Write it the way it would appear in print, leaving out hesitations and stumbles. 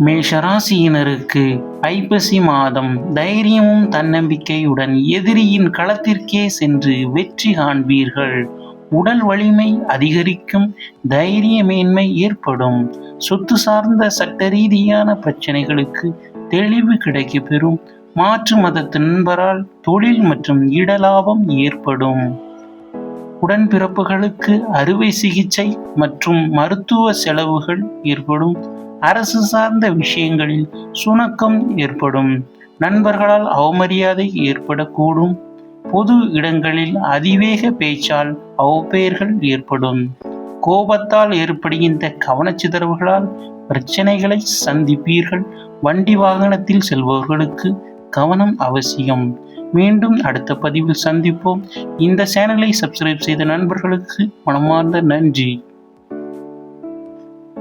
மேஷராசியினருக்கு ஐப்பசி மாதம் தைரியமும் தன்னம்பிக்கையுடன் எதிரியின் களத்திற்கே சென்று வெற்றி காண்பீர்கள். உடல் வலிமை அதிகரிக்கும், தைரிய மேன்மை ஏற்படும். சொத்து சார்ந்த சட்ட ரீதியான பிரச்சனைகளுக்கு தெளிவு கிடைக்கப்பெறும். மாற்று மதத்து நண்பரால் தொழில் மற்றும் இடலாபம் ஏற்படும். உடன்பிறப்புகளுக்கு அறுவை சிகிச்சை மற்றும் மருத்துவ செலவுகள் ஏற்படும். அரசு சார்ந்த விஷயங்களில் சுணக்கம் ஏற்படும். நண்பர்களால் அவமரியாதை ஏற்படக்கூடும். பொது இடங்களில் அதிவேக பேச்சால் அவப்பெயர்கள் ஏற்படும். கோபத்தால் ஏற்படுகின்ற கவனச்சிதறல்களால் பிரச்சனைகளை சந்திப்பீர்கள். வண்டி வாகனத்தில் செல்பவர்களுக்கு கவனம் அவசியம். மீண்டும் அடுத்த பதிவில் சந்திப்போம். இந்த சேனலை சப்ஸ்கிரைப் செய்த நண்பர்களுக்கு மனமார்ந்த நன்றி.